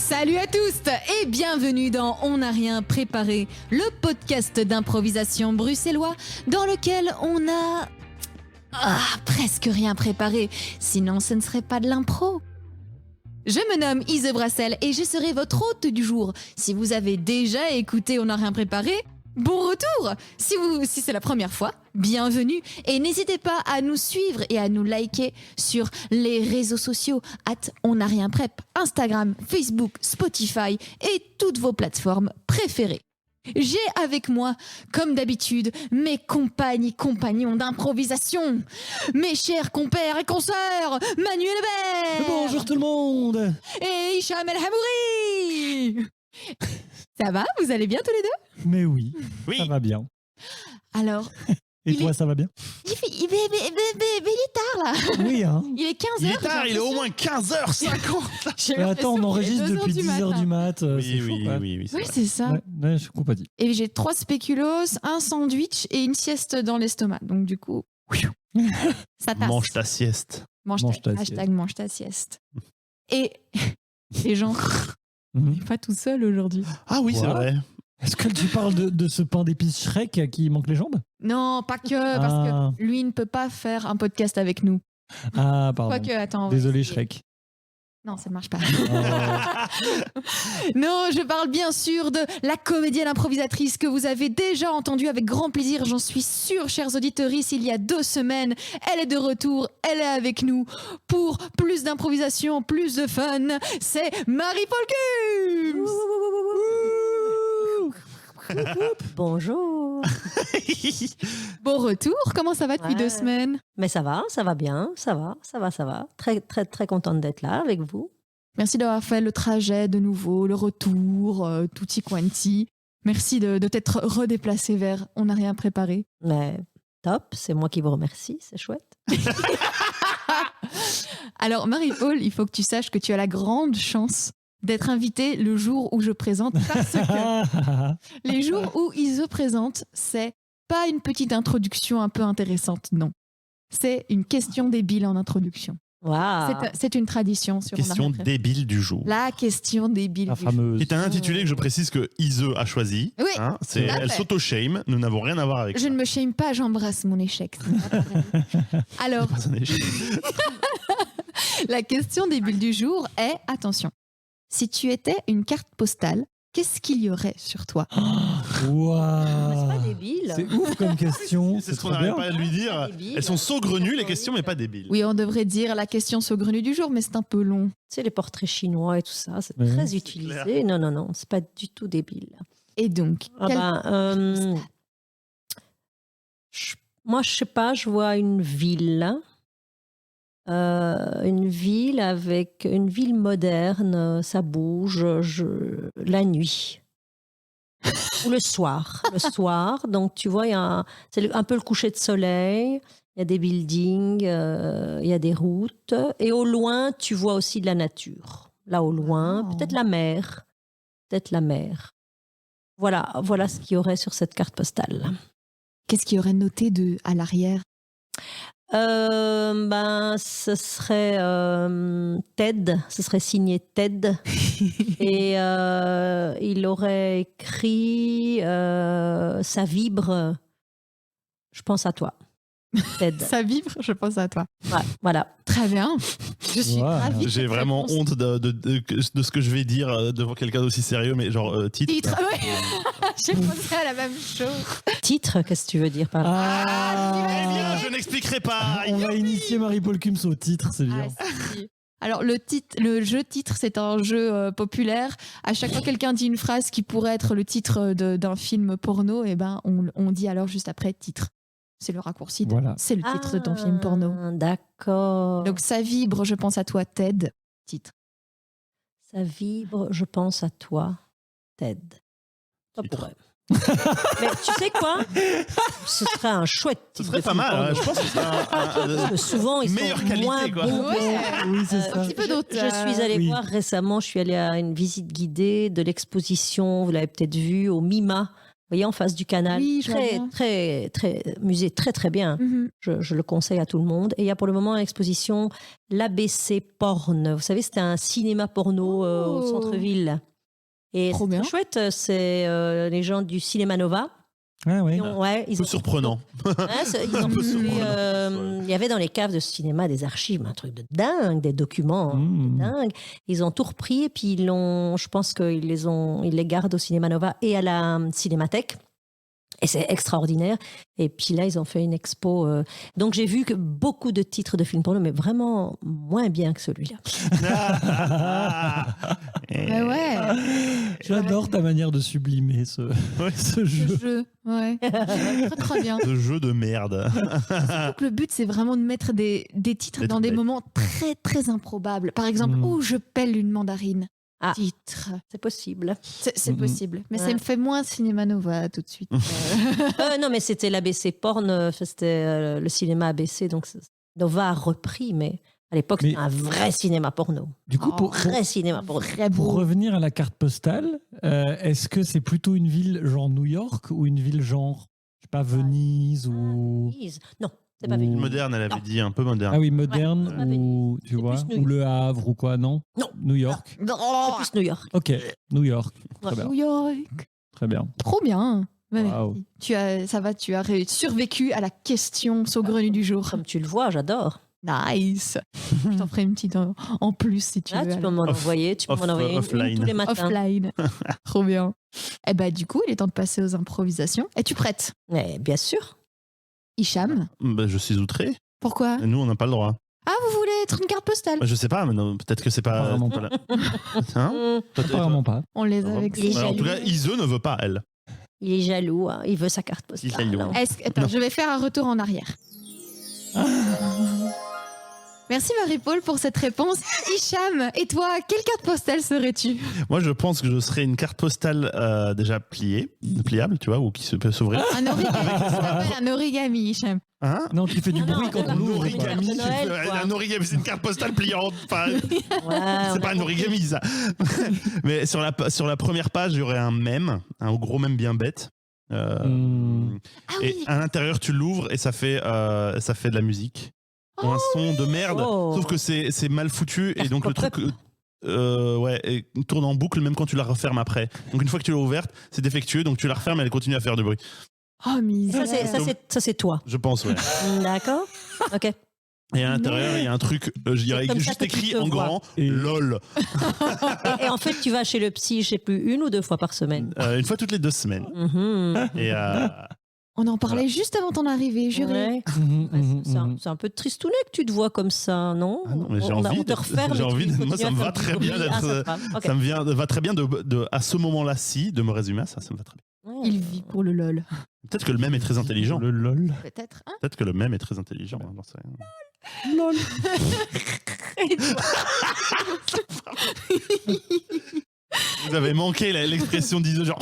Salut à tous et bienvenue dans On n'a rien préparé, le podcast d'improvisation bruxellois dans lequel on a presque rien préparé, sinon ce ne serait pas de l'impro. Je me nomme Ise Brassel et je serai votre hôte du jour. Si vous avez déjà écouté On n'a rien préparé, bon retour. Si c'est la première fois, bienvenue et n'hésitez pas à nous suivre et à nous liker sur les réseaux sociaux @on n'a rien prep, Instagram, Facebook, Spotify et toutes vos plateformes préférées. J'ai avec moi, comme d'habitude, mes compagnes et compagnons d'improvisation, mes chers compères et consoeurs, Manuel Hébert. Bonjour tout le monde. Et Hicham El Hamouri. Ça va? Vous allez bien tous les deux? Mais oui, ça va bien. Alors... Et toi, ça va bien? Il est tard là. Oui, hein. Il est 15h. Il est tard, il est au moins 15h50. Attends, on enregistre depuis 10h du mat. Oui, Oui, c'est ça. Ouais, je comprends pas dit. Et j'ai 3 spéculoos, un sandwich et une sieste dans l'estomac. Donc du coup, ça tasse. Mange ta sieste. Mange ta sieste. Mange ta sieste. Et les gens, on n'est pas tout seul aujourd'hui. Ah oui, c'est vrai. Est-ce que tu parles de ce pain d'épices Shrek qui manque les jambes? Non, pas que, parce que lui ne peut pas faire un podcast avec nous. Ah, pardon. Quoique, attends. Désolé, Shrek. Non, ça ne marche pas. Non, je parle bien sûr de la comédienne improvisatrice que vous avez déjà entendue avec grand plaisir, j'en suis sûre, chers auditeurs, il y a 2 semaines. Elle est de retour, elle est avec nous pour plus d'improvisation, plus de fun. C'est Marie-Paul Cums. Bonjour. Bon retour, comment ça va depuis 2 semaines? Mais ça va bien, ça va. Très, très, très contente d'être là avec vous. Merci d'avoir fait le trajet de nouveau, le retour, tutti quanti. Merci de t'être redéplacé vers On n'a rien préparé. Mais top, c'est moi qui vous remercie, c'est chouette. Alors Marie-Paul, il faut que tu saches que tu as la grande chance d'être invitée le jour où je présente, parce que les jours où il se présente, c'est pas une petite introduction un peu intéressante, non. C'est une question débile en introduction. Wow. C'est une tradition sur Question débile du jour. La question débile La du jour. fameuse. C'est un intitulé que je précise que Ise a choisi. Oui, Elle s'auto-shame, nous n'avons rien à voir avec je ça. ne me shame pas, j'embrasse mon échec. Alors, C'est pas un échec. la question débile du jour est, attention, si tu étais une carte postale, qu'est-ce qu'il y aurait sur toi? Waouh. C'est pas débile. C'est ouf comme question. C'est ce qu'on trop n'arrête bien. pas de lui dire. Elles sont saugrenues les questions, mais pas débiles. Oui, on devrait dire la question saugrenue du jour, mais c'est un peu long. Tu sais, les portraits chinois et tout ça, c'est Oui. très utilisé. Non, c'est pas du tout débile. Et donc, Moi, je sais pas, je vois une ville. Une ville moderne, ça bouge la nuit ou le soir. Donc tu vois, c'est un peu le coucher de soleil, il y a des buildings, il y a des routes, et au loin, tu vois aussi de la nature. Là, au loin, peut-être la mer. Voilà ce qu'il y aurait sur cette carte postale. qu'est-ce qu'il y aurait noté à l'arrière? Ce serait Ted, ce serait signé Ted et il aurait écrit ça vibre, je pense à toi, Ted. Ça vibre, je pense à toi. Ouais, voilà. Très bien. Je suis ravie. de J'ai cette vraiment réponse. honte de ce que je vais dire devant quelqu'un d'aussi sérieux, mais genre titre. Titre, ouais. J'ai pensé à la même chose. Titre, qu'est-ce que tu veux dire par là? Eh bien, je n'expliquerai pas. On va initier Marie-Paul Cums au titre, c'est bien. Si. Alors le jeu titre, c'est un jeu populaire. À chaque fois quelqu'un dit une phrase qui pourrait être le titre d'un film porno, et ben on dit alors juste après titre. C'est le raccourci. Voilà. C'est le titre de ton film porno. D'accord. Donc ça vibre, je pense à toi, Ted. Titre. Ça vibre, je pense à toi, Ted. Ça Titre. pourrait. Mais tu sais quoi? Ce serait un chouette Ce titre serait de pas film mal. porno. Je pense que ce serait Parce que souvent, ils meilleure sont qualité, moins quoi. bons. Ouais. Oui, c'est ça. Un petit peu Je d'auteur. suis allée Oui. voir récemment, je suis allée à une visite guidée de l'exposition, vous l'avez peut-être vu, au MIMA, voyez, en face du canal. Oui, je vois très, bien. très, très, musée très, très bien. Mhm. Je le conseille à tout le monde. Et il y a pour le moment une exposition l'ABC Porn. Vous savez, c'était un cinéma porno au Oh. centre-ville. Et Trop c'est bien. très chouette. C'est les gens du Cinéma Nova. Ah oui. Ils Peu ont surprenant. ils ont Un peu pris, surprenant. il y avait dans les caves de ce cinéma des archives, un truc de dingue, des documents Mmh. de dingue. Ils ont tout repris et puis je pense qu'ils les gardent au Cinéma Nova et à la Cinémathèque. Et c'est extraordinaire. Et puis là, ils ont fait une expo. Donc j'ai vu que beaucoup de titres de films porno, mais vraiment moins bien que celui-là. Mais ouais. J'adore ta manière de sublimer ce Ce jeu. jeu, ouais. Très, très bien. Ce jeu de merde. Donc, le but, c'est vraiment de mettre des titres Des dans des trucs. moments très, très improbables. Par exemple, Mm. où je pèle une mandarine. Ah. Titre. C'est possible. C'est Mhm. possible. Mais ça Ouais. me fait moins Cinéma Nova tout de suite. Non, mais c'était l'ABC Porn, c'était le cinéma ABC. Donc Nova a repris, mais à l'époque, Mais- c'était un vrai cinéma porno. Du coup, Oh, pour Vrai cinéma porno. Très pour beau. revenir à la carte postale, est-ce que c'est plutôt une ville genre New York ou une ville genre, je sais pas, Venise ou... Non, c'est pas Ou- Venise. Moderne, elle avait Non. dit, un peu moderne. Ah oui, moderne Ouais, ou, tu C'est vois, plus New ou Le Havre ou quoi, non? Non. New York. C'est plus New York. Ok, New York. Très Ouais. bien. New York. Très bien. Trop bien. Ouais, Waouh. tu as survécu à la question saugrenue du jour. Comme tu le vois, j'adore. Nice. Je t'en ferai une petite en plus si tu Là, veux. tu peux m'en Off- envoyer. Tu peux off- m'en envoyer une offline. tous les matins. Offline. Trop bien. Eh ben du coup, il est temps de passer aux improvisations. Es-tu prête, Mais bien sûr. Hicham? Bah, je suis outré. Pourquoi? Et nous, on n'a pas le droit. Ah, vous voulez être une carte postale? Bah, je sais pas, mais non, peut-être que c'est pas. Apparemment pas la- Hein Peut-être- Apparemment pas. On les a avec Il est ça. Alors, en tout cas, jaloux. Ise ne veut pas, elle. Il est jaloux. Hein. Il veut sa carte postale. Il est jaloux. hein. Attends, Non. je vais faire un retour en arrière. Merci Marie-Paul pour cette réponse. Hicham, et toi, quelle carte postale serais-tu? Moi, je pense que je serais une carte postale déjà pliable, tu vois, ou qui peut s'ouvrir. Un origami, ça s'appelle un origami, Hicham. Hein Non, tu fais du Ah non, bruit quand c'est on pas l'ouvre. origami. quoi. Origami, de Noël, quoi. un origami, c'est une carte postale pliante. Enfin, Ouais, c'est pas un origami, ça. Mais sur la première page, il y aurait un mème, un gros mème bien bête. Hmm. Ah Et oui. à l'intérieur, tu l'ouvres et ça fait de la musique. Ou un son de merde. Oh. Sauf que c'est mal foutu et donc le truc ouais, et tourne en boucle même quand tu la refermes après. Donc une fois que tu l'as ouverte, c'est défectueux, donc tu la refermes et elle continue à faire du bruit. Oh, misère. Ça, c'est toi. Je pense, ouais. D'accord. Ok. Et à l'intérieur, il y a un truc, il y a C'est comme ça juste que tu écrit te en vois. grand Et- LOL. Et en fait, tu vas chez le psy, je sais plus, 1 ou 2 fois par semaine. Une fois toutes les 2 semaines. Mhm. Et On en parlait juste avant ton arrivée, juré. Ouais. Mhm, Ouais, mhm, c'est un- mhm. c'est un peu tristounet que tu te vois comme ça, non? Ah non, mais j'ai On envie te referme j'ai et tu envie continues moi ça à me faire va du très bruit. bien Ah, d'être ça te va. Ok. ça me va très bien à ce moment-là-ci de me résumer à ça, ça me va très bien. Ouais. Il vit pour le lol. Peut-être que le mème est très intelligent. Le lol. Peut-être, hein? Peut-être que le mème est très intelligent. J'en sais rien. Lol. Et toi Vous avez manqué l'expression d'Iso genre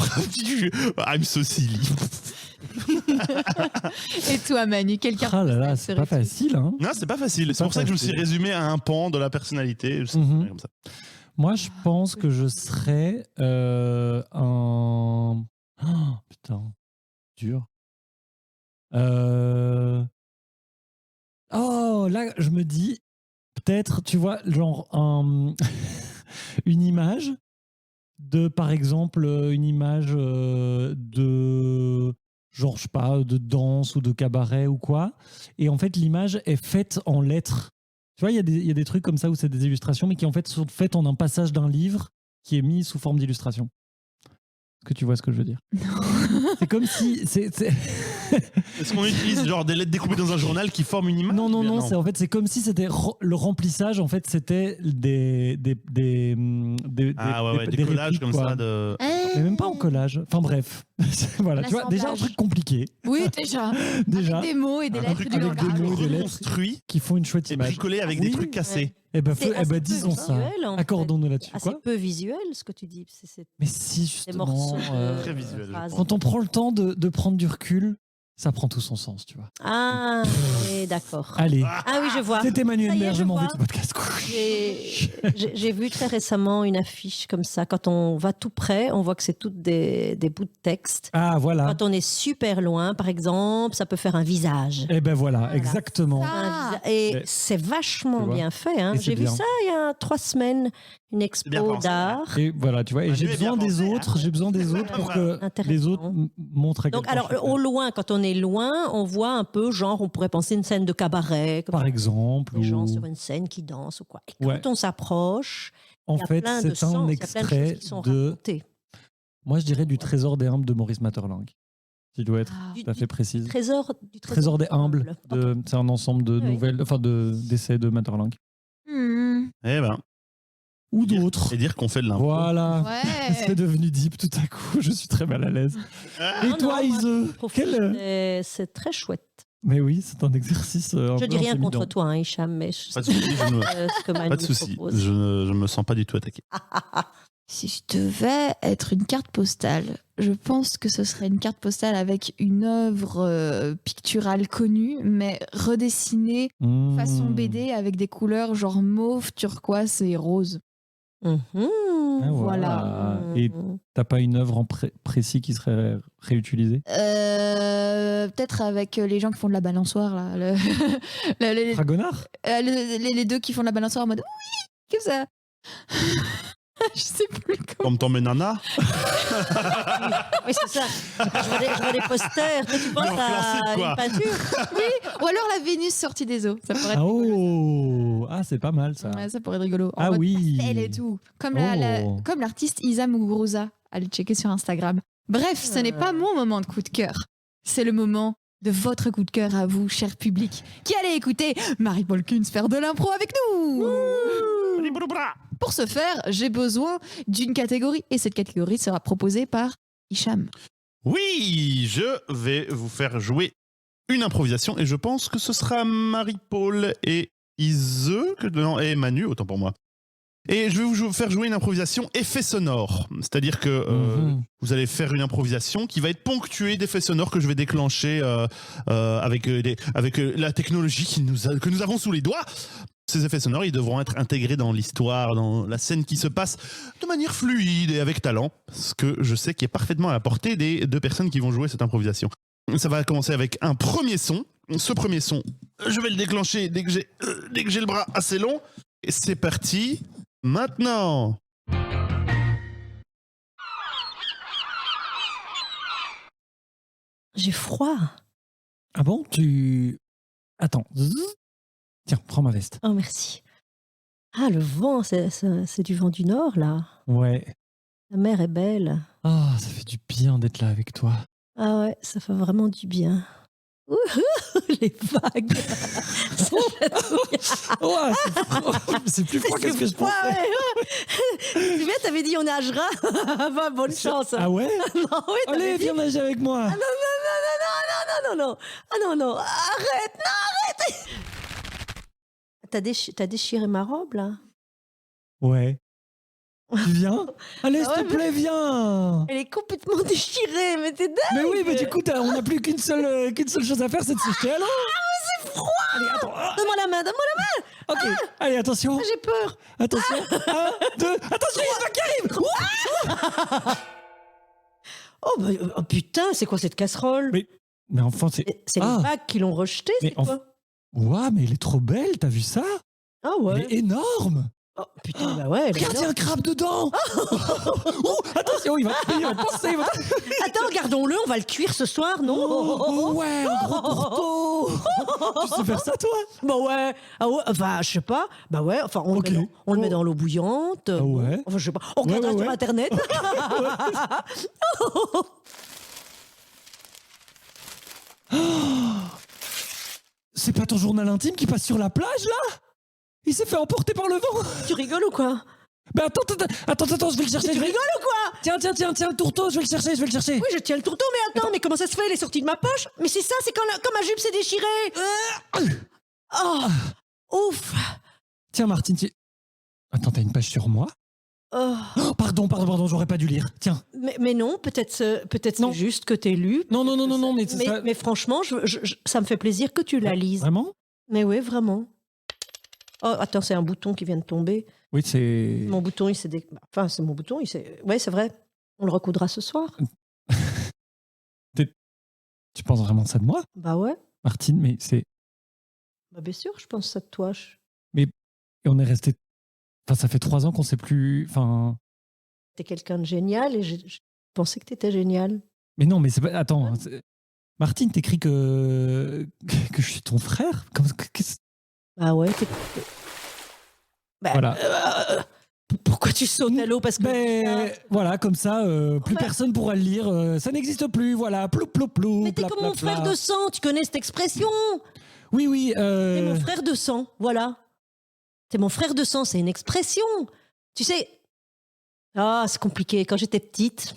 I'm so silly. Et toi, Manu, quelle carte Ah là là, postale c'est pas serais-tu? facile, hein. Non, c'est pas facile. C'est Pas pour ça que je me suis facile. résumé à un pan de la personnalité. Je sais Mhm. pas, comme ça. Moi, je pense que je serais un... Oh, putain, dur. Oh, là, je me dis, peut-être, tu vois, genre une image de, par exemple, une image de, genre, je sais pas, de danse ou de cabaret ou quoi. Et en fait, l'image est faite en lettres. Tu vois, il y a des trucs comme ça où c'est des illustrations, mais qui en fait sont faites en un passage d'un livre qui est mis sous forme d'illustration. Est-ce que tu vois ce que je veux dire? C'est comme si... Est-ce qu'on utilise genre des lettres découpées dans un journal qui forment une image? Non, non, Bien, non, en fait, c'est comme si c'était le remplissage, en fait, c'était des Ah ouais, ouais, des des collages répliques, comme quoi. ça de. Mais même pas en collage. Enfin bref, voilà, tu vois, déjà un truc compliqué, Oui, déjà. déjà, Avec des mots et des Un lettres truc du avec langage. des mots et des lettres. reconstruit qui font une chouette et image. bricolé avec Oui. des trucs cassés. Eh ben, C'est assez peu disons ça. visuel, en fait. Accordons-nous là-dessus. Assez Quoi peu visuel, ce que tu dis. C'est Mais si, des justement, morceaux de Très visuel, je phrases. quand on prend le temps de prendre du recul, ça prend tout son sens, tu vois. Ah, et est d'accord. Allez, Ah oui, je vois. c'est Emmanuel Ça y est, Maire, je je m'en vais vois. de ce podcast. J'ai vu très récemment une affiche comme ça. Quand on va tout près, on voit que c'est toutes des bouts de texte. Ah, voilà. Quand on est super loin, par exemple, ça peut faire un visage. Eh ben voilà, Voilà. exactement. Ah. Et Mais- c'est Tu vachement vois. bien fait. Hein. Et c'est J'ai vu bien. ça il y a 3 semaines, une bien expo pensé, d'art. Et voilà, tu vois, et Manu j'ai est bien besoin des pensé, hein. autres, j'ai besoin des autres pour que Intéressant. les autres montrent à quel Donc, point alors, je suis au loin, quand on est loin, on voit un peu, genre, on pourrait penser une scène de cabaret, comme par exemple, des gens ou- sur une scène qui dansent ou quoi. Et quand Ouais. on s'approche, en il y a fait, plein de c'est un sens, il y a plein de choses extrait qui sont de, racontées. moi je dirais du Trésor des humbles de Maurice Maeterlinck, si je dois être Ah. tout à fait précise. Du Trésor des humbles, Ok. c'est un ensemble de Oui. nouvelles, enfin d'essais de Maeterlinck. Hmm. Eh ben. Ou Dire- d'autres. Et dire qu'on fait de l'impro. Voilà. Ouais. C'est devenu deep tout à coup, je suis très mal à l'aise. Ah, Et Non, toi, non, moi, Ise, je trouve que c'est très chouette. Mais oui, c'est un exercice. Un Je peu dis rien intimidant. contre toi, hein, Hicham, mais je Pas de souci, je ne- ce que Manu pas de souci. propose. Je ne me sens pas du tout attaqué. Si je devais être une carte postale, je pense que ce serait une carte postale avec une œuvre picturale connue, mais redessinée Mmh. façon BD avec des couleurs genre mauve, turquoise et rose. Mhm. Ah, voilà. Et t'as pas une œuvre en précis qui serait réutilisée? Peut-être avec les gens qui font de la balançoire là. Les, Fragonard? les deux qui font de la balançoire en mode oui, comme ça. Je sais plus comment. Comme ton menana. Oui, c'est ça. Je vois des posters. Toi, tu penses en classique, à quoi. une peinture? Ou alors la Vénus sortie des eaux. Ça pourrait être Ah, rigolo. oh, ah, c'est pas mal ça. Ouais, ça pourrait être rigolo. En Ah mode oui. pastel et tout. Comme Oh. comme l'artiste Isa Muguruza. Allez checker sur Instagram. Bref, ce n'est pas mon moment de coup de cœur. C'est le moment de votre coup de cœur à vous, cher public, qui allez écouter Marie-Paul Kunz faire de l'impro avec nous. Pour ce faire, j'ai besoin d'une catégorie. Et cette catégorie sera proposée par Hicham. Oui, je vais vous faire jouer une improvisation et je pense que ce sera Marie-Paul et Ise, non, et Manu, autant pour moi. Et je vais vous faire jouer une improvisation effet sonore. C'est-à-dire que Mhm. vous allez faire une improvisation qui va être ponctuée d'effets sonores que je vais déclencher avec la technologie que nous avons sous les doigts. Ces effets sonores, ils devront être intégrés dans l'histoire, dans la scène qui se passe de manière fluide et avec talent, ce que je sais qui est parfaitement à la portée des deux personnes qui vont jouer cette improvisation. Ça va commencer avec un premier son. Ce premier son, je vais le déclencher dès que j'ai le bras assez long. Et c'est parti. Maintenant. J'ai froid. Ah bon, Attends. Zzz. Tiens, prends ma veste. Oh, merci. Ah, le vent, c'est du vent du nord, là. Ouais. La mer est belle. Ah, ça fait du bien d'être là avec toi. Ah ouais, ça fait vraiment du bien. Ouhou, les vagues. Ça fait trop bien. Oh, c'est plus froid que ce que je froid, pensais. ouais. Tu viens, t'avais dit on nagera. Bah, bonne chance. Ah ouais? Non, oui, t'avais Allez, dit. viens nager avec moi. Non. Ah non. Arrête, non, arrête. T'as déchiré ma robe, là? Ouais. Tu viens? Allez, Ah ouais, s'il te plaît, viens. Elle est complètement déchirée, mais t'es dingue. Mais oui, mais du coup, on n'a plus qu'une seule chose à faire, c'est de se jeter à l'eau. Ah, c'est froid. Allez, attends. Ah, Donne-moi la main. ok, allez, attention. Ah, j'ai peur. Attention. 1, 2, attention, il y a pas qui arrive. Oh putain, c'est quoi cette casserole? Mais enfin, c'est... C'est Ah. les vagues qui l'ont rejetée, Mais c'est quoi? Ouah, mais elle est trop belle, t'as vu ça? Ah Elle ouais. est énorme. Oh putain, bah ouais. elle est Regarde, il y a un crabe dedans. Oh, attention, il va penser. Attends, gardons-le, on va le cuire ce soir, non? Oh, ouais, un gros pourtour. Tu sais faire ça, toi? Bah ouais. Ah ouais, enfin, je sais pas. Bah ouais, enfin, on Ok. le met dans l'eau bouillante. Ah ouais. Enfin, je sais pas. On regardera ouais. sur Internet. C'est pas ton journal intime qui passe sur la plage, là? Il s'est fait emporter par le vent. Tu rigoles ou quoi? Mais attends, je vais le chercher. Tu rigoles ou quoi? Tiens, le tourteau, je vais le chercher. Oui, je tiens le tourteau, mais attends, mais comment ça se fait? Il est sorti de ma poche? Mais c'est ça, c'est quand ma jupe s'est déchirée. Oh, ouf. Tiens, Martine, Attends, t'as une page sur moi? Oh. Oh, pardon, j'aurais pas dû lire. Tiens. Mais non, peut-être Non. c'est juste que t'es lu. Non, mais c'est ça. Mais franchement, ça me fait plaisir que tu la lises. Vraiment? Mais oui, vraiment. Oh, attends, c'est un bouton qui vient de tomber. Oui, c'est. Mon bouton, il s'est... Enfin, c'est mon bouton, il s'est... Ouais, c'est vrai. On le recoudra ce soir. Tu penses vraiment ça de moi, Bah ouais. Martine? Mais c'est. Bah bien sûr, je pense ça de toi. Et on est resté. Enfin, ça fait 3 ans qu'on sait plus. Enfin. T'es quelqu'un de génial et je pensais que t'étais génial. Mais non, mais c'est pas. Attends. Martine, t'écris que je suis ton frère? Bah ouais. Bah, Voilà. Pourquoi tu sautes à l'eau? Parce que... Ben, voilà, comme ça, plus personne pourra le lire. Ça n'existe plus, voilà. Plou, plou, plou. Mais t'es pla, comme pla, mon frère pla. de sang, tu connais cette expression? Oui, oui. T'es mon frère de sang, voilà. T'es mon frère de sang, c'est une expression. Tu sais... Ah, c'est compliqué. Quand j'étais petite,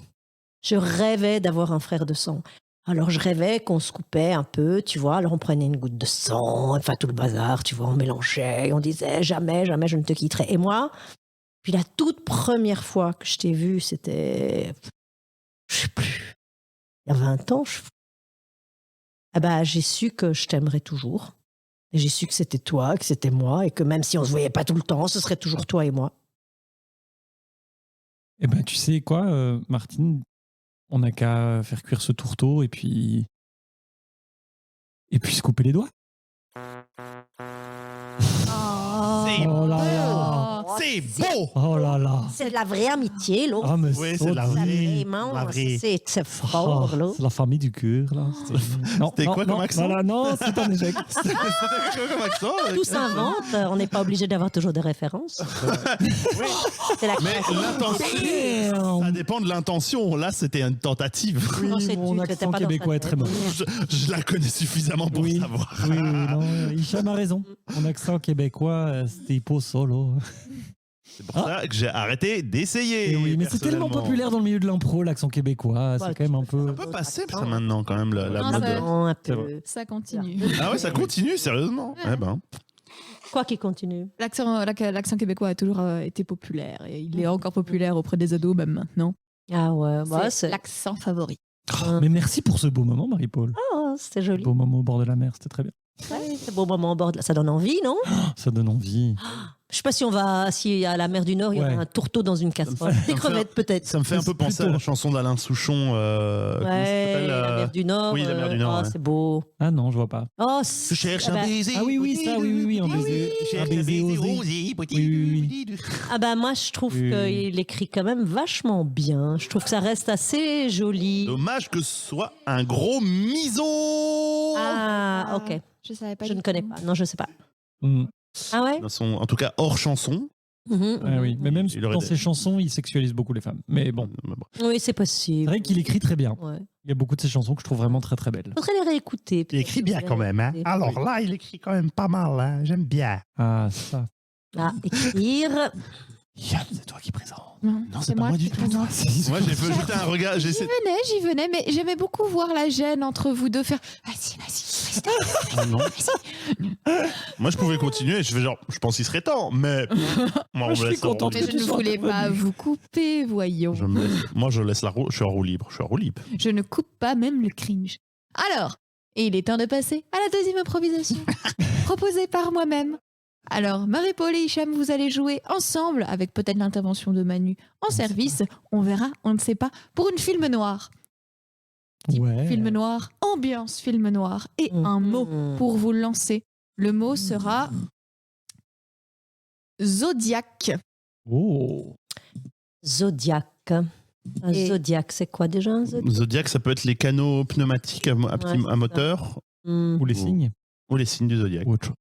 je rêvais d'avoir un frère de sang. Alors, je rêvais qu'on se coupait un peu, tu vois. Alors, on prenait une goutte de sang, enfin, tout le bazar, tu vois, on mélangeait, on disait jamais, jamais je ne te quitterai. Et moi, puis la toute première fois que je t'ai vue, c'était... Je sais plus. Il y a 20 ans, ah bah, j'ai su que je t'aimerais toujours. Et j'ai su que c'était toi, que c'était moi, et que même si on se voyait pas tout le temps, ce serait toujours toi et moi. Eh ben, tu sais quoi, Martine, on n'a qu'à faire cuire ce tourteau et puis se couper les doigts. C'est Oh là là. C'est beau. Oh là là. C'est de la vraie amitié, là. Ah, mais Oui, c'est la ça- vraie. Vraiment, la vraie. c'est fort, là. C'est la famille du cœur, là. C'était quoi comme accent? Voilà, non, c'est un échec. C'était quoi comme accent? Tout s'invente, on n'est pas obligé d'avoir toujours des références. C'est la Mais l'intention, ça dépend de l'intention. Là, c'était une tentative. Non, Oui, c'est mon tu, t'étais accent pas dans québécois sa est très tête. bon. Je la connais suffisamment pour Oui. savoir. Oui, non, Hicham a raison. Mon accent québécois, c'était pas solo. C'est pour ça que j'ai arrêté d'essayer. Et oui, mais c'est tellement personnellement. populaire dans le milieu de l'impro, l'accent québécois. Ouais, c'est quand même un peu. Ça peut passer ça maintenant quand même la Non, mode. ça- Non, un C'est peu. vrai. Ça continue. Ah ouais, ça continue sérieusement. Eh ben. Quoi qu'il continue. L'accent québécois a toujours été populaire et il est encore populaire auprès des ados même maintenant. Ah ouais, bah, c'est c'est l'accent favori. Mais merci pour ce beau moment, Marie-Paul. oh, c'était joli. Beau moment au bord de la mer, c'était très bien. Ouais, c'est beau moment au bord de la... Ça donne envie, non? Ça donne envie. Je sais pas si à la mer du Nord, il y Ouais. aura un tourteau dans une casserole. Ça me Des fait- crevettes, peut-être. Ça me fait un peu penser à la chanson d'Alain Souchon. Comment ça Ouais, s'appelle, la mer du Nord. oui, la mer du Nord, Oh, ouais. c'est beau. Ah non, je vois pas. Oh, Je cherche ah un bah, baiser. Ah oui, oui, ça, oui, un baiser. Je cherche Un baiser osé. osé. Oui. ah bah, moi, je trouve Oui. qu'il écrit quand même vachement bien. Je trouve que ça reste assez joli. Dommage que ce soit un gros miso. Ah, ok. Je savais pas. Je du ne connais tout. pas. Non, je sais pas. Mm. Ah ouais? En tout cas, hors chanson. Mhm. Ah oui, mais même Il aurait dans des- ses chansons, il sexualise beaucoup les femmes. Mais bon, Oui, c'est c'est possible. vrai qu'il écrit très bien. Ouais. Il y a beaucoup de ses chansons que je trouve vraiment très très belles. Faudrait les réécouter. Il écrit bien quand même. Hein. Alors là, il écrit quand même pas mal. Hein. J'aime bien. Ah, ça. Ah, écrire. Yann, c'est toi qui présente. Non, c'est pas moi du qui tout. présente. Moi, j'ai fait jeter un regard. J'ai essayé. J'y venais, mais j'aimais beaucoup voir la gêne entre vous deux faire. Vas-y. Ah non. Moi, je pouvais continuer. Je fais genre, je pense qu'il serait temps, mais moi, on je me suis laisse en content roue Mais que je libre. tu ne sois voulais pas intervenu. vous couper, voyons. Moi, je laisse la roue. Je suis en roue libre. Je suis en roue libre. Je ne coupe pas même le cringe. Alors, il est temps de passer à la deuxième improvisation, proposée par moi-même. Alors, Marie-Paul et Hicham, vous allez jouer ensemble, avec peut-être l'intervention de Manu en service. On verra, on ne sait pas, pour une film noir. Type Ouais. film noir, ambiance film noir, et un mot pour vous lancer. Le mot sera Zodiac. Oh. Zodiac. Un Et- zodiac, c'est quoi déjà un zodiac? Zodiac, ça peut être les canaux pneumatiques à Ouais, moteur Ou les Oh. signes. ou les signes du zodiaque. Ou autre chose.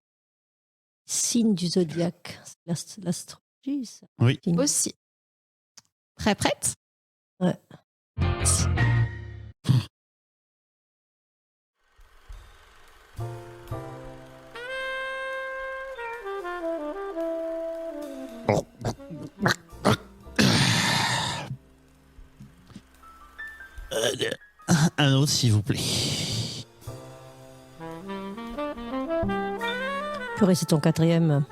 Signe du zodiaque. C'est l'astrologie, ça. Oui. Signe. Aussi. Très prête? Ouais. Un autre, s'il vous plaît. Purée, c'est ton quatrième.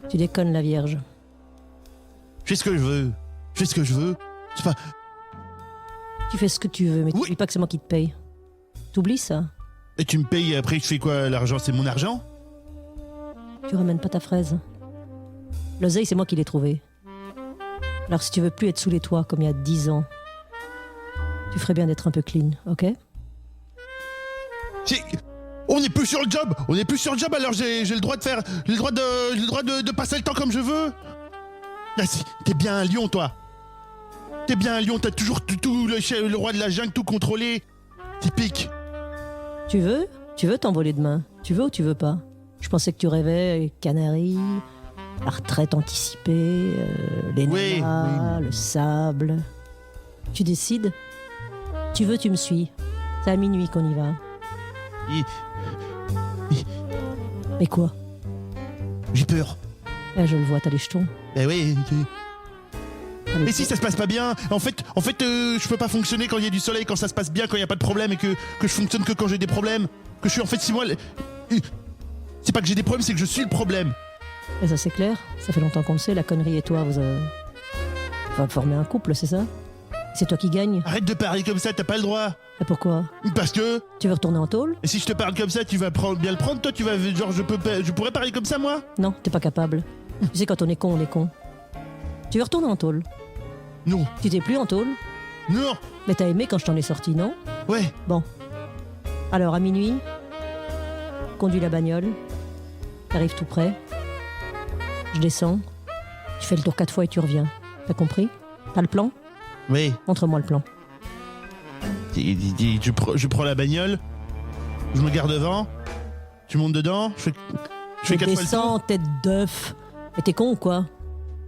Tu déconnes, la Vierge. Je fais ce que je veux. Je fais ce que je veux. C'est pas. Tu fais ce que tu veux, mais Oui. t'oublies pas que c'est moi qui te paye. T'oublies ça? Et tu me payes, après je fais quoi? L'argent, c'est mon argent? Tu ramènes pas ta fraise. L'oseille, c'est moi qui l'ai trouvé. Alors si tu veux plus être sous les toits comme il y a 10 ans, tu ferais bien d'être un peu clean, ok? On n'est plus sur le job! On n'est plus sur le job, alors j'ai le droit de faire. J'ai le droit de passer le temps comme je veux! Là, t'es bien un lion, toi! T'es bien un lion, t'as toujours tout le roi de la jungle tout contrôlé! Typique! Tu veux t'envoler demain? Tu veux ou tu veux pas? Je pensais que tu rêvais les Canaries, la retraite anticipée, les Oui, nanas, oui. le sable. Tu décides? Tu veux, tu me suis. C'est à minuit qu'on y va. Mais quoi? J'ai peur. Je le vois, t'as les jetons. Ben oui. T'as les Et si ça se passe pas bien? En fait, je peux pas fonctionner quand il y a du soleil, quand ça se passe bien, quand il y a pas de problème, et que je fonctionne que quand j'ai des problèmes. Que je suis en fait, si moi. C'est pas que j'ai des problèmes, c'est que je suis le problème. Et ça c'est clair, ça fait longtemps qu'on le sait, la connerie et toi, vous formez un couple, c'est ça? C'est toi qui gagne. Arrête de parler comme ça, t'as pas le droit. Et pourquoi? Parce que. Tu veux retourner en tôle? Et si je te parle comme ça, tu vas bien le prendre, toi? Tu vas. Genre, je pourrais parler comme ça, moi? Non, t'es pas capable. Tu sais, quand on est con, on est con. Tu veux retourner en tôle? Non. Tu t'es plus en tôle? Non. Mais t'as aimé quand je t'en ai sorti, non? Ouais. Bon. Alors, à minuit, conduis la bagnole, t'arrives tout près, je descends, tu fais le tour 4 fois et tu reviens. T'as compris? T'as le plan? Oui. Montre-moi le plan. Je prends la bagnole, je me garde devant, tu montes dedans, je fais 4 fois le descends, tour. tête d'œuf. Mais t'es con ou quoi?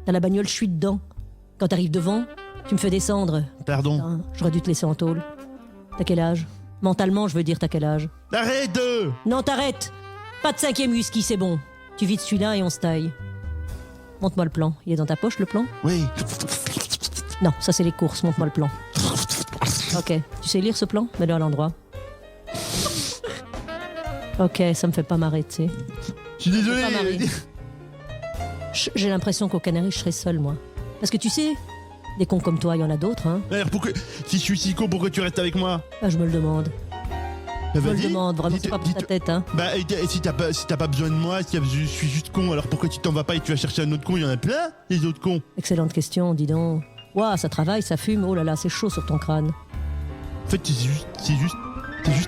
T'as la bagnole, je suis dedans. Quand t'arrives devant, tu me fais descendre. Pardon. Putain, j'aurais dû te laisser en tôle. T'as quel âge? Mentalement, je veux dire, t'as quel âge? Arrête! Non, t'arrêtes! Pas de 5e whisky, c'est bon. Tu vides celui-là et on se taille. Montre-moi le plan. Il est dans ta poche, le plan? Oui. Non, ça c'est les courses. Montre-moi le plan. Ok. Tu sais lire ce plan? Mets-le à l'endroit. Ok, ça me fait pas marrer, tu sais. Je suis désolé. Pas marrer. J'ai l'impression qu'au Canaries, je serai seule, moi. Parce que tu sais, des cons comme toi, il y en a d'autres, hein. Alors pourquoi, si je suis si con, pourquoi tu restes avec moi? Ah, je me le demande. Bah, Je me le vas-y. demande. Vraiment, c'est Dis-toi- pas pour ta dis-toi- tête, hein. Bah, et si t'as pas besoin de moi, si je suis juste con, alors pourquoi tu t'en vas pas et tu vas chercher un autre con? Il y en a plein, les autres cons. Excellente question, dis donc. Ouah, ça travaille, ça fume. Oh là là, c'est chaud sur ton crâne. En fait,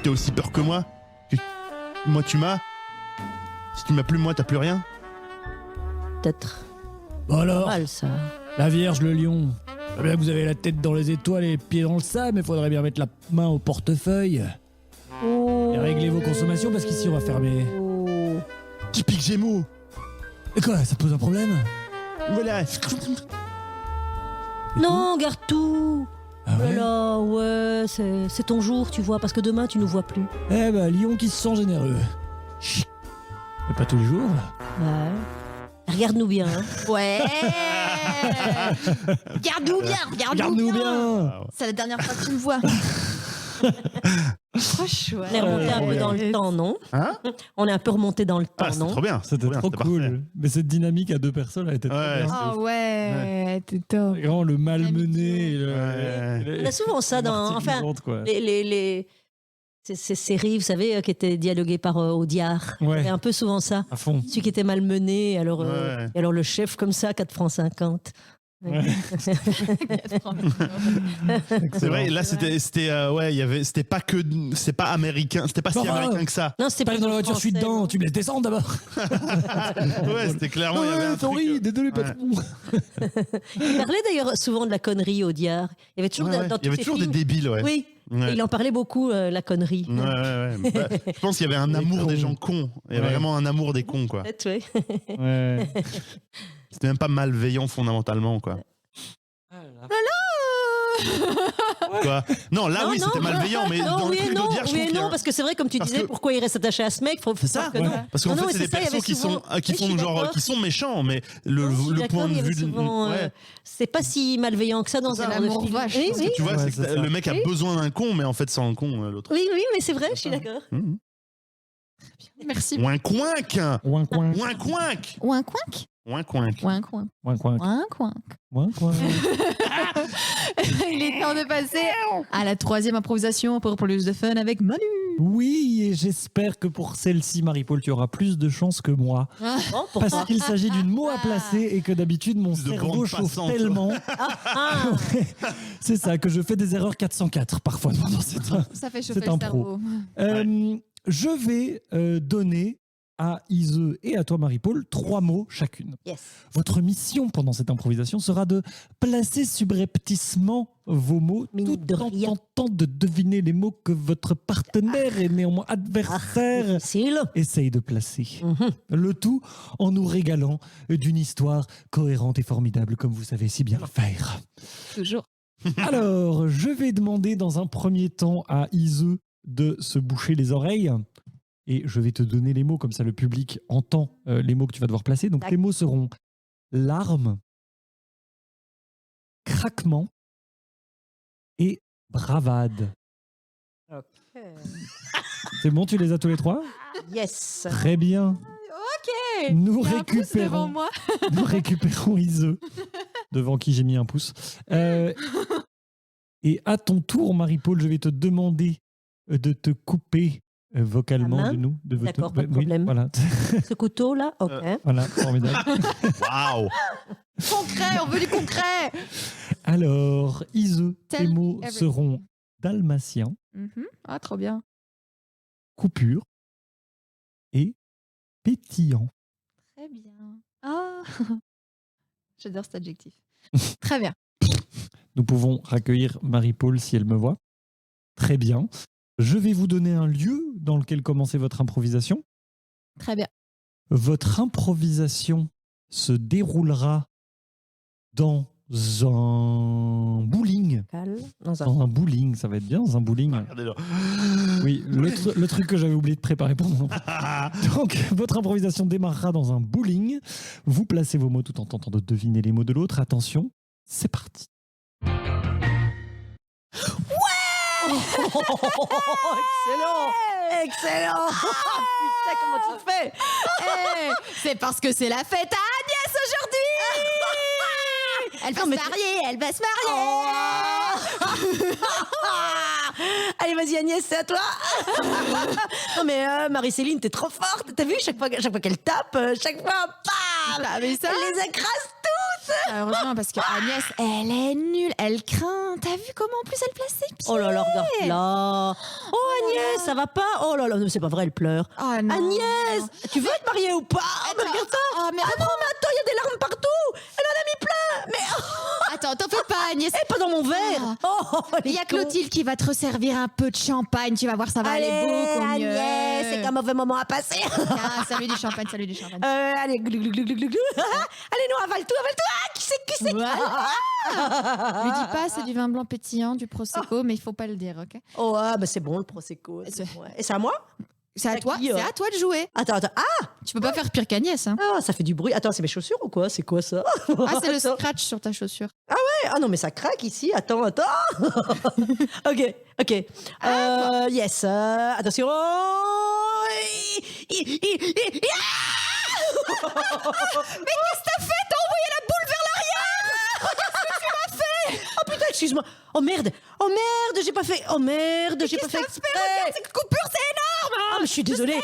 t'es aussi peur que moi. Moi, tu m'as. Si tu m'as plus, moi, t'as plus rien. Peut-être. Bon alors, Mal, ça. la Vierge, le lion. Je sais bien que vous avez la tête dans les étoiles et les pieds dans le sable, mais faudrait bien mettre la main au portefeuille Oh. et régler vos consommations parce qu'ici on va fermer. Oh. Typique Gémeaux. Et quoi, ça pose un problème? Voilà. Non, garde tout. Ah Oh là ouais? là, ouais, c'est ton jour, tu vois, parce que demain, tu nous vois plus. Eh ben, lion qui se sent généreux. Chut. Mais pas tous les jours. Ouais. Regarde-nous bien. Hein. Ouais. Regarde-nous bien, Regarde-nous bien. C'est la dernière fois que tu me vois. Trop chouette. On est remonté un peu dans le temps, non? Hein? On est un peu remonté dans le temps, Ah, c'était non? trop bien. C'était trop c'était cool. parfait. Mais cette dynamique à deux personnes, elle était trop Ouais, bien. Ah ouais, t'es top. Vraiment le malmené. et le- Ouais. et le- On a souvent ça dans... Enfin, martyrisante, quoi. ces séries, vous savez, qui étaient dialoguées par Audiard. Ouais. Il y avait un peu souvent ça. À fond. Celui qui était malmené, alors, Ouais. et alors le chef comme ça, 4 francs 50. Ouais. C'est vrai, là c'était ouais, c'était pas que c'est pas américain, c'était pas si Enfin, américain que ça. Non, c'était Pas pas dans la voiture, je suis français, dedans. non. Tu me laisses descendre d'abord. Ouais, c'était clairement il y avait un sorry, truc. désolé, Ouais. patron. Il parlait d'ailleurs souvent de la connerie, Audiard. Il y avait toujours, Ouais, ouais. dans Il y avait tous ses toujours des films- débiles, ouais. Oui, Ouais. il en parlait beaucoup, la connerie. Ouais, ouais, ouais. Bah, je pense qu'il y avait un Les amour des cons. gens cons. Il y avait Ouais. vraiment un amour des cons, quoi. Peut-être, ouais. Ouais. C'était même pas malveillant fondamentalement, quoi. Quoi? Non, là Non, oui, non. c'était malveillant, mais Non, dans oui le et truc non, d'Audiard, je oui trouve et qu'il y a non, un- parce que c'est vrai, comme tu Parce disais, que- pourquoi il reste attaché à ce mec? C'est ça, que non. parce qu'en Non, non, fait, c'est mais des ça, il y avait persos qui souvent- sont qui Oui, je font suis genre d'accord. qui sont méchants, mais Non, je suis le d'accord, point de il y avait vue de souvent, ouais. c'est pas si malveillant que ça dans C'est un ça, genre de l'amour film. vache, Oui, parce oui. Tu vois, Ouais, c'est c'est que ça. le mec a Oui. besoin d'un con, mais en fait sans le con l'autre. Oui, oui, mais c'est vrai, je suis d'accord. Mhm. Très bien. Merci. Ouin coinc. Ouin coin. Ouin coinc. Ou un coinc. Ouin coinc. Ou un coin. Ouin coin. Ou un coin. Ouin coin. Il est temps de passer à la troisième improvisation pour plus de fun avec Manu. Oui, et j'espère que pour celle-ci, Marie-Paul, tu auras plus de chance que moi. Bon, Parce pourquoi qu'il s'agit d'une mot à placer et que d'habitude, mon De cerveau bande chauffe passante. tellement. Ah, C'est ça, que je fais des erreurs 404 parfois pendant cette. Ça fait chauffer C'est le un cerveau. Je vais donner à Ise et à toi, Marie-Paul, 3 mots chacune. yes. Votre mission pendant cette improvisation sera de placer subrepticement vos mots Mine de tout en rien. tentant de deviner les mots que votre partenaire et néanmoins adversaire Difficile. essaye de placer. Mhm. Le tout en nous régalant d'une histoire cohérente et formidable comme vous savez si bien le faire. Toujours. Alors, je vais demander dans un premier temps à Ise de se boucher les oreilles. Et je vais te donner les mots, comme ça le public entend les mots que tu vas devoir placer. Donc D'accord. les mots seront larmes, craquement et bravade. C'est bon, tu les as tous les 3 Yes. Très bien. Ok. Nous Il y a un pouce devant récupérons, moi. nous récupérons Ise, devant qui j'ai mis un pouce. Et à ton tour, Marie-Paul, je vais te demander de te couper vocalement La main de nous. De votre- D'accord, pas de oui, problème. Voilà, Ce couteau-là, ok. voilà, formidable. Waouh. Concret, on veut du concret. Alors, Ise, tes Tell me mots everything. seront dalmatien, Mhm. Ah, trop bien. coupure et pétillant. Très bien. Ah. J'adore cet adjectif. Très bien. Nous pouvons raccueillir Marie-Paul si elle me voit. Très bien. Je vais vous donner un lieu dans lequel commencer votre improvisation. Très bien. Votre improvisation se déroulera dans un bowling. Calme. Dans un... Dans un bowling, ça va être bien, dans un bowling. Regardez-le. Oui, le truc que j'avais oublié de préparer pour mon Donc, votre improvisation démarrera dans un bowling. Vous placez vos mots tout en tentant de deviner les mots de l'autre. Attention, c'est parti. Excellent. Excellent. Putain, comment tu fais? Eh, c'est parce que c'est la fête à Agnès aujourd'hui. Elle va se marier, elle va se marier. Allez, vas-y Agnès, c'est à toi. Non mais Marie-Céline, t'es trop forte. T'as vu, chaque fois qu'elle tape, chaque fois, bam, Bah, mais ça, elle les écrase toutes. heureusement, parce que Agnès, elle est nulle, elle craint. T'as vu comment en plus elle place ses pieds? Oh là là, regarde là. Oh Agnès, ça va pas? Oh là là, non, c'est pas vrai, elle pleure. Oh non. Agnès, tu veux te marier ou pas? Mais regarde ça. Oh, mais Ah non, mais attends, il y a des larmes partout. Elle en a mis plein. Mais attends, t'en fais pas, Agnès. elle est pas dans mon verre. Oh, Il y a Clotilde qui va te resservir un peu de champagne. Tu vas voir, ça va Allez, aller beaucoup mieux. Agnès, c'est qu'un mauvais moment à passer. Ah, salut du champagne, salut du champagne. Allez, glou, glou, glou, glou, glou, glou. Allez, non, avale tout, avale tout. Ah, qui c'est? Lui dis pas, c'est du vin blanc pétillant, du prosecco, mais il faut pas le dire, ok? Oh, ah, bah c'est bon, le prosecco. C'est- Ouais. Et c'est à moi? C'est à T'as toi, qui, c'est à toi de jouer. Attends. Ah, Tu peux pas faire pire qu'Agnès, hein. ça fait du bruit. Attends, c'est mes chaussures ou quoi? C'est quoi ça? Ah, c'est le Attends. scratch sur ta chaussure. Ah non, mais ça craque ici. Attends. Ok. Yes. Attention. Mais qu'est-ce que t'as fait? T'as envoyé la boule vers l'arrière. Qu'est-ce que tu m'as fait? Oh putain, excuse-moi. Oh merde, j'ai pas fait. Oh merde, j'ai pas fait exprès. Cette coupure, c'est énorme. Ah, mais je suis désolée.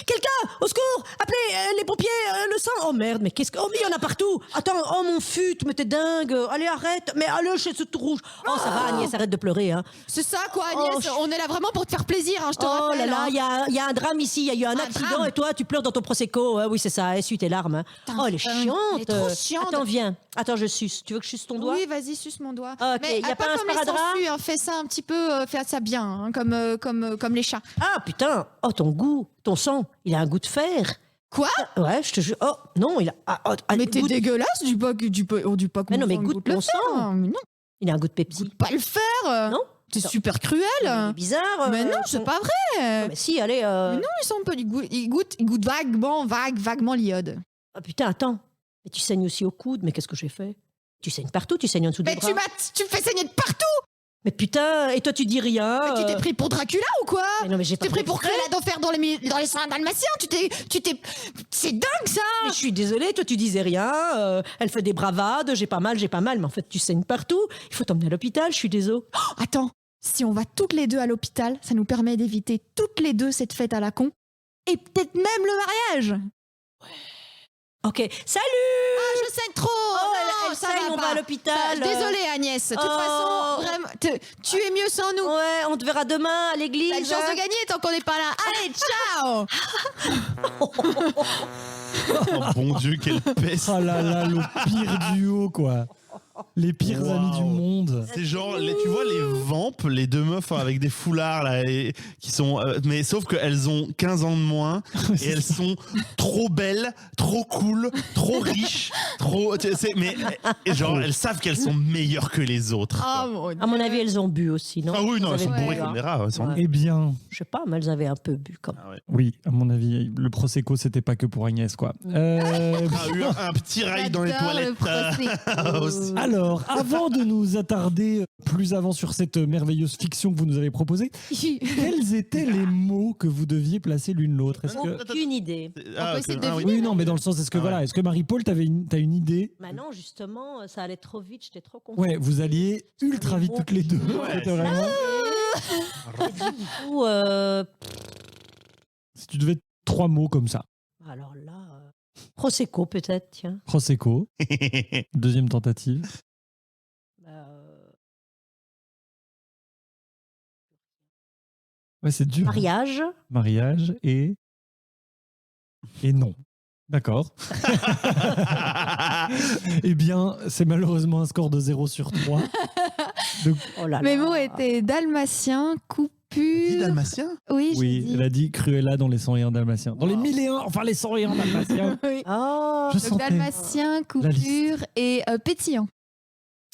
Quelqu'un, au secours, appelez les pompiers, le sang. Oh merde, mais qu'est-ce que. Oh, mais il y en a partout. Attends, oh mon fut, mais t'es dingue. Allez, arrête. Mais allez, chez ce tout rouge. Oh, ça va, Agnès, arrête de pleurer. Hein. C'est ça, quoi, Agnès. On est là vraiment pour te faire plaisir, hein, je te Oh rappelle. là là, hein. il y a un drame ici. Il y a eu un accident drame. et toi, tu pleures dans ton prosecco. Oui, c'est ça. Essuie tes larmes. Hein. Putain, Oh, elle est chiante. elle est trop chiante. Attends, viens. Attends, je suce. Tu veux que je suce ton doigt? Oui, vas-y, suce mon doigt. Ok, Mais y a pas un comme les sparadrap sangsues, hein, fais ça un petit peu, fais ça bien, hein, comme les chats. Ah putain. Oh, ton goût, ton sang, il a un goût de fer. Quoi? Ouais, je te jure. Oh, non, il a. Mais t'es goût de- dégueulasse du pas Mais non, mais goûte le mon fer. sang. Mais non, Il a un goût de Pepsi. goûte pas le fer. Non? C'est Attends. super cruel. Il est bizarre. Mais non, c'est pas vrai. Non, mais si, allez. Mais non, il sent un peu, il goûte vaguement l'iode. Ah putain, attends. Mais tu saignes aussi au coude. Mais qu'est-ce que j'ai fait? Tu saignes partout, tu saignes en dessous des Mais bras. tu me fais saigner de partout. Mais putain, et toi tu dis rien. Mais tu t'es pris pour Dracula ou quoi? Mais non, mais j'ai Tu t'es pas pris pour fait exprès. Cruella d'enfer dans les soins dalmatiens? C'est dingue ça! Mais je suis désolée, toi tu disais rien, elle fait des bravades, j'ai pas mal, mais en fait tu saignes partout, il faut t'emmener à l'hôpital, je suis désolée. Attends, si on va toutes les deux à l'hôpital, ça nous permet d'éviter toutes les deux cette fête à la con. Et peut-être même le mariage. Ok, salut. Ah, je saigne trop. elle saigne, on va à l'hôpital. Désolée Agnès, de toute Oh. façon, vraiment, tu es mieux sans nous. Ouais, on te verra demain à l'église. T'as une chance de gagner tant qu'on n'est pas là. Allez, ciao. Oh bon Dieu, quelle peste. Oh là là, le pire duo, quoi. Les pires Wow. amis du monde. C'est genre, tu vois les vampes, les deux meufs avec des foulards là, qui sont, mais sauf qu'elles ont 15 ans de moins et elles sont trop belles, trop cool, trop riches, trop. Mais et genre, elles savent qu'elles sont meilleures que les autres. Oh mon Dieu. À mon avis, elles ont bu aussi, non? Ah oui, non, elles sont Ouais. bourrées comme des rats. Sans Ouais. doute. Eh bien, Je sais pas, mais elles avaient un peu bu quand même. Ah ouais. oui, à mon avis, le Prosecco, c'était pas que pour Agnès, quoi. Ah, eu un petit rail dans les J'adore le toilettes. Prosecco. Aussi. Alors, avant de nous attarder plus avant sur cette merveilleuse fiction que vous nous avez proposée, quels étaient les mots que vous deviez placer l'une l'autre? Est-ce que... Aucune idée. Ah, peut essayer de oui. Oui, non, mais dans le sens, est-ce que Ah ouais. voilà, est-ce que Marie-Paul, t'as une idée? Bah non, justement, ça allait trop vite, j'étais trop contente. Ouais, vous alliez ultra vite toutes les deux. Ouais, C'était vraiment... Ou, Si tu devais 3 mots comme ça. alors là, Prosecco peut-être, tiens. Prosecco, deuxième tentative. Bah, Ouais, c'est dur. mariage. Mariage et non. D'accord. Eh bien, c'est malheureusement un score de 0 sur 3. Donc, Oh là Mes là. mots étaient dalmatien, Dis coupure. dalmatien. Oui, j'ai oui, dit. elle a dit Cruella dans les 101 dalmatiens. Dans les 1001, enfin les 101 dalmatiens. Oui. Oh. Je Donc, sentais. dalmatien, coupure et pétillant.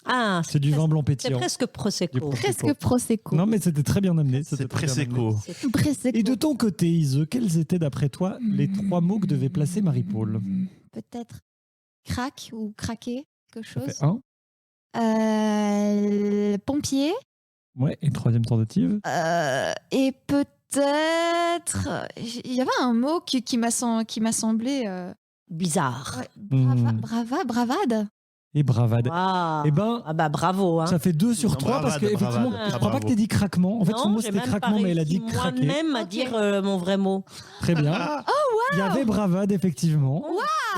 Ah, C'est du vin blanc c'est pétillant. presque Prosecco. Du Prosecco. Presque prosecco. Non, mais c'était très bien amené. C'est c'était très bien amené. Prosecco. Prosecco. Et de ton côté, Ise, quels étaient d'après toi les 3 mots que devait placer Marie-Paul? Peut-être craque ou craquer, quelque Ça chose. fait 1. Pompier. Ouais, et troisième tentative. Et peut-être. Il y avait un mot qui m'a semblé. Bizarre. Ouais, Hmm. bravade. Et bravade. Waouh. Eh ben, Ah bah bravo. Hein. ça fait 2 sur Non, 3 parce bravade, qu'effectivement, bravade. je crois pas que tu aies dit craquement. En fait, son Non, mot j'ai c'était même pas craquement, mais elle a dit réussi craquer. moi-même à Ok. dire mon vrai mot. Très bien. Il y avait bravade, effectivement.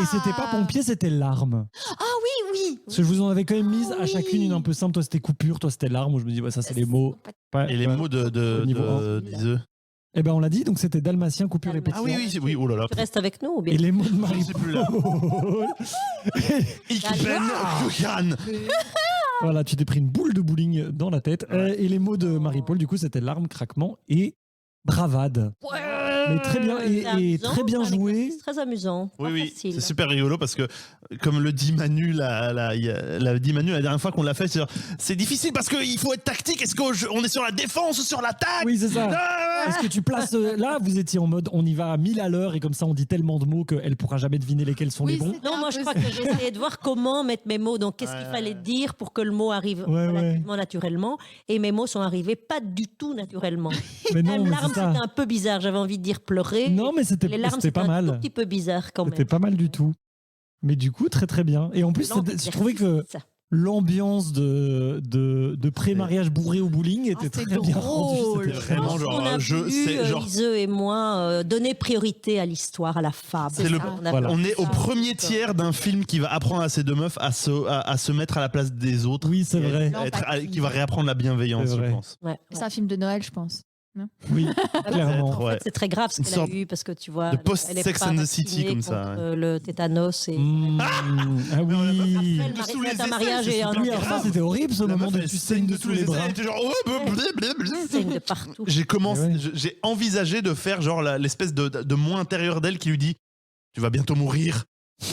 Et c'était pas pompier, c'était larme. Oui. Parce que je vous en avais quand même mise à Oui. chacune une un peu simple. Toi, c'était coupure, toi, c'était larme. Où je me dis, ouais, ça, c'est les mots. Pas- Et les ouais. mots de Au niveau d'Iseux. Eh ben, on l'a dit, donc c'était dalmatien, coupure et Dalmatien. pétillant. Ah oui, oui, oh là là. Tu restes avec nous ou bien Et les mots de Je sais plus là. Marie-Paul. Ich bin Julian. Voilà, tu t'es pris une boule de bowling dans la tête. Et les mots de Marie-Paul, du coup, c'était larme, craquement et bravade. Mais très bien, C'est et amusant, très bien c'est un joué. exercice très amusant. Oui, Pas oui, facile. c'est super rigolo parce que, comme le dit Manu, l'a dit Manu la dernière fois qu'on l'a fait, c'est difficile parce qu'il faut être tactique. Est-ce qu'on est sur la défense ou sur l'attaque? Oui, c'est ça. Ah Est-ce que tu places. Là, vous étiez en mode on y va à 1000 à l'heure et comme ça, on dit tellement de mots qu'elle pourra jamais deviner lesquels sont les bons. Non, moi je crois que j'ai essayé de voir comment mettre mes mots. Donc, qu'est-ce qu'il fallait dire pour que le mot arrive Ouais, relativement naturellement. Et mes mots sont arrivés pas du tout naturellement. Mais non, Même mais larmes, c'est ça. c'était un peu bizarre. J'avais envie de dire pleurer. Non, mais c'était Les larmes, c'était pas un tout mal. petit peu bizarre quand même. C'était pas mal du tout. Mais du coup, très très bien. Et en plus, je trouvais que l'ambiance de pré-mariage bourré au bowling était c'est très bien rendue. drôle. C'était Vraiment, On genre, a je voulu, sais, genre. Ise et moi, donner priorité à l'histoire, à la fable. C'est le- On a Voilà. On fait est au ça. premier tiers d'un film qui va apprendre à ces deux meufs à se mettre à la place des autres. Oui, c'est Et vrai. qui va réapprendre la bienveillance, C'est je vrai. pense. Ouais, C'est un film de Noël, je pense. Oui, Peut-être, clairement. ouais. C'est très grave ce Une qu'elle sorte a eu parce que tu vois, de elle est post-Sex pas and the City vaccinée comme ça, contre, le tétanos et Ah oui. après, Sous le les mariage aisselles, et c'est un super Oui, alors ça, grave. c'était horrible ce La moment meuf, de elle tu saignes de tous les bras. Elle était genre, oh, blablabla. saigne de partout. J'ai commencé, Ouais. j'ai envisagé de faire genre l'espèce de moi intérieur d'elle qui lui dit tu vas bientôt mourir.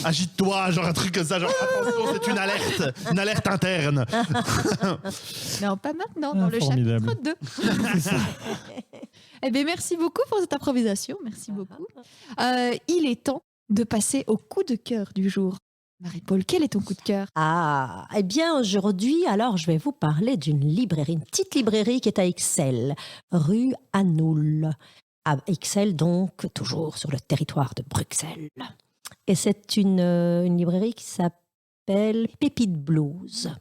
Agite-toi, genre un truc comme ça, genre attention, c'est une alerte interne. Non, pas maintenant, Ah, dans le formidable. chapitre 2. C'est ça. Eh bien, merci beaucoup pour cette improvisation. Merci beaucoup. Il est temps de passer au coup de cœur du jour. Marie-Paul, quel est ton coup de cœur? Ah, eh bien aujourd'hui, alors je vais vous parler d'une librairie, une petite librairie qui est à Ixelles, rue Anoul. À Ixelles, donc, toujours sur le territoire de Bruxelles. Et c'est une librairie qui s'appelle Pépite Blues.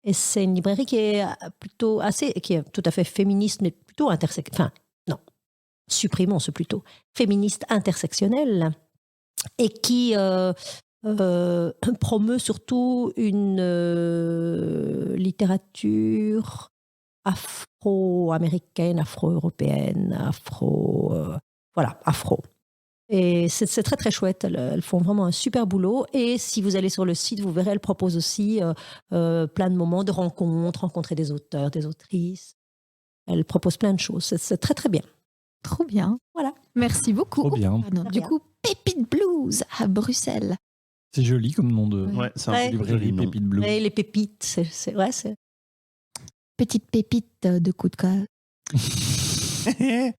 Et c'est une librairie qui est plutôt qui est tout à fait féministe, mais plutôt enfin, non, supprimons ce plutôt, féministe intersectionnelle, et qui promeut surtout une littérature afro-américaine, afro-européenne, afro. Et c'est très très chouette, elles font vraiment un super boulot. Et si vous allez sur le site, vous verrez, elles proposent aussi plein de moments de rencontrer des auteurs, des autrices. Elles proposent plein de choses, c'est très très bien. Trop bien. Voilà. Merci beaucoup. Trop bien. Pardon. De Du rien. coup, Pépite Blues à Bruxelles. C'est joli comme nom de Ouais, c'est Ouais. un librairie, joli nom. Pépite Blue. Et les pépites, c'est Petite pépite de coup de cœur.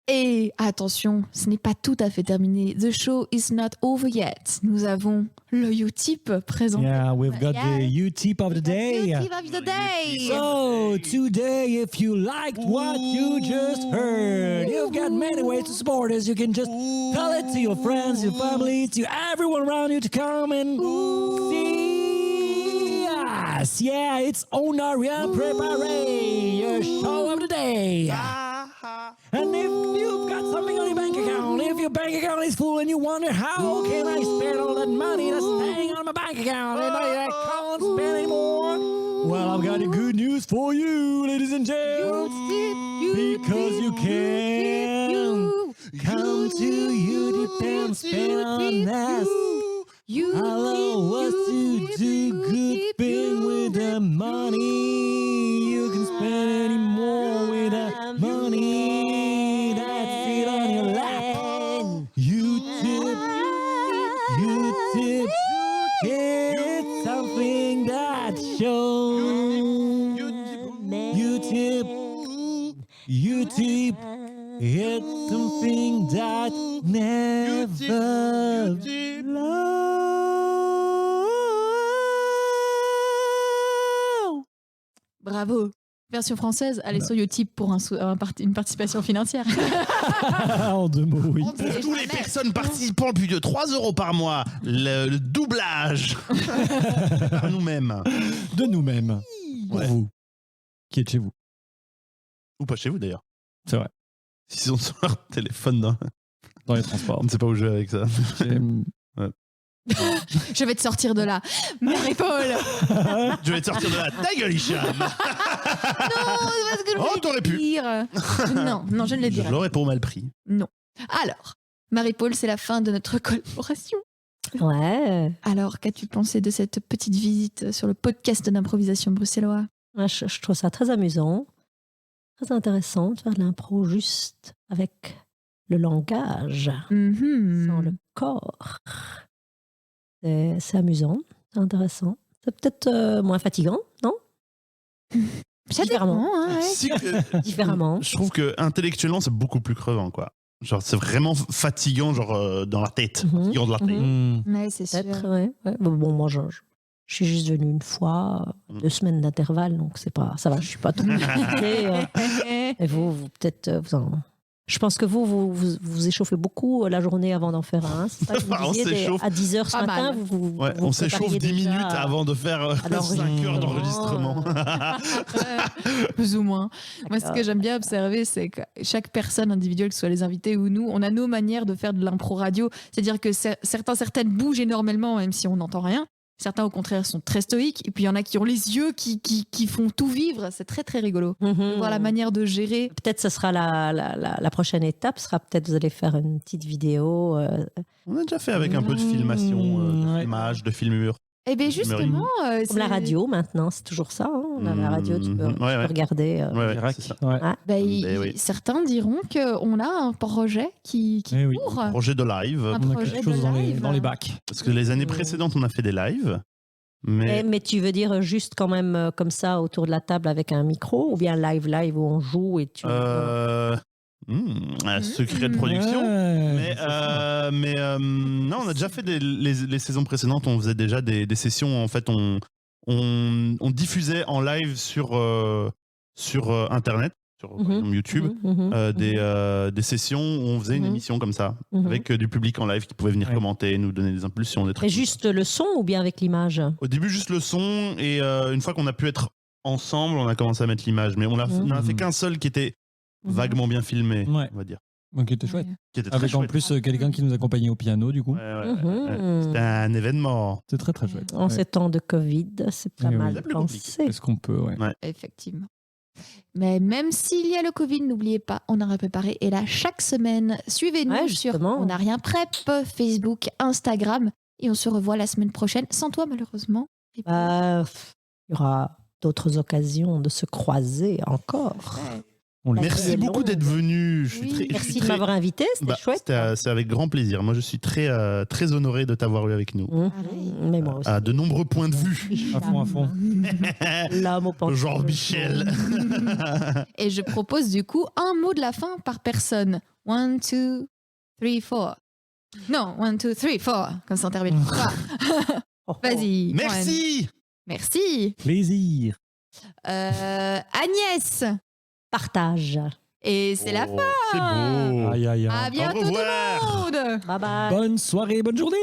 Et attention, ce n'est pas tout à fait terminé. The show is not over yet. Nous avons le Utip présent. Yeah, we've got the U-tip of the day. Utip of the day. So, today, if you liked what you just heard, you've got many ways to support us. You can just tell it to your friends, your family, to everyone around you to come and see us. Yeah, it's Onaria Préparé, your show of the day. And if you've got something on your bank account, if your bank account is full and you wonder how can I spend all that money that's staying on my bank account and I can't spend anymore, well, I've got a good news for you, ladies and gents, because you can come to UDP and spend on us. Allow us to do good thing with the money. You can spend any more with that money that's it on your lap. You tip, it's something that shows. You tip, it's something that never low. Bravo. Version française, allez sur Utip pour une participation financière. En deux mots, oui. Pour toutes les personnes participant plus de 3 € par mois, le doublage par nous-mêmes. De nous-mêmes. Pour Ouais. vous. Qui êtes chez vous. Ou pas chez vous d'ailleurs. C'est vrai. S'ils sont sur leur téléphone, Dans les transports. on ne sait pas où jouer avec ça. Je vais te sortir de là. Marie-Paul. Je vais te sortir de là. Ta gueule, Hicham. Non, parce que je Oh, voulais t'aurais pu. dire. Non, je ne le Je dirai. l'aurais pour mal pris. Non. Alors, Marie-Paul, c'est la fin de notre collaboration. Ouais. Alors, qu'as-tu pensé de cette petite visite sur le podcast d'improvisation bruxellois? Ouais, je trouve ça très amusant, très intéressant de faire de l'impro juste avec le langage, Mhm. sans le corps. C'est amusant, c'est intéressant. C'est peut-être moins fatigant, non? Ça Différemment. dépend, hein, ouais. Si, Différemment. je trouve que intellectuellement, c'est beaucoup plus crevant, quoi. Genre, c'est vraiment fatigant, genre dans la tête. Mhm. Fatigant de la tête. Mhm. Ouais, c'est sûr. Peut-être, ouais. Bon, moi, je suis juste venue une fois, 2 semaines d'intervalle, donc c'est pas, ça va, je suis pas trop fatiguée. Et vous peut-être, je pense que vous échauffez beaucoup la journée avant d'en faire un. C'est ça que vous On disiez, s'échauffe. à 10h ce Pas matin, mal. vous Ouais, on s'échauffe prépariez 10 déjà minutes avant de faire 5 heures d'enregistrement. Plus ou moins. Moi, ce que D'accord. j'aime bien observer, c'est que chaque personne individuelle, que ce soit les invités ou nous, on a nos manières de faire de l'impro radio. C'est-à-dire que certaines bougent énormément, même si on n'entend rien. Certains, au contraire, sont très stoïques. Et puis, il y en a qui ont les yeux qui font tout vivre. C'est très, très rigolo. Mhm. Voir la manière de gérer. Peut-être ce sera la prochaine étape, sera peut-être vous allez faire une petite vidéo. On a déjà fait avec un peu de filmation, de Ouais. filmage, de filmure. Eh bien, justement. Comme la radio maintenant, c'est toujours ça. Hein. On a la radio, tu peux, Mhm. Ouais, ouais. regarder. Ouais, Irak. c'est ça. Ouais. Ah. oui. Certains diront qu'on a un projet qui Eh oui. court. Projet de live. Un On a projet quelque chose de dans live. les bacs. Parce que les années précédentes, on a fait des lives. Mais Mais tu veux dire juste quand même comme ça autour de la table avec un micro ou bien live où on joue et tu. un secret de production. Ouais. Non, on a déjà fait les saisons précédentes, on faisait déjà des sessions. En fait, on diffusait en live sur Internet, sur par exemple, YouTube, des sessions où on faisait une émission comme ça, avec du public en live qui pouvait venir commenter, nous donner des impulsions. Des trucs. Et juste le son ou bien avec l'image? Au début, juste le son, et une fois qu'on a pu être ensemble, on a commencé à mettre l'image. Mais on n'a fait qu'un seul qui était vaguement bien filmé, on va dire. Qui était chouette. Qui était très Avec en chouette. plus quelqu'un qui nous accompagnait au piano, du coup. Ouais. C'était un événement. C'est très très chouette. En ces temps de Covid, c'est pas Oui, mal c'est plus pensé. Est-ce qu'on peut, Effectivement. Mais même s'il y a le Covid, n'oubliez pas, on aura préparé. Et là, chaque semaine, suivez-nous Ouais, sur justement. On n'a rien prep, Facebook, Instagram. Et on se revoit la semaine prochaine. Sans toi, malheureusement. Il y aura d'autres occasions de se croiser encore. On le Merci est beaucoup longue. d'être venu. Je suis Oui, très, je Merci suis de très- m'avoir invité, c'était chouette. C'est avec grand plaisir. Moi, je suis très, très honoré de t'avoir eu avec nous. Mais moi aussi. À de nombreux points de vue. À fond, à fond. L'âme au pantalon. Genre Michel. Et je propose du coup un mot de la fin par personne. 1, 2, 3, 4. Non, 1, 2, 3, 4. Comme ça, on termine. Vas-y. Merci. Juan. Merci. Plaisir. Agnès. Partage. Et c'est la fin. C'est beau. Aïe, aïe, aïe. À bientôt tout revoir. le monde. Bye bye. Bonne soirée, bonne journée.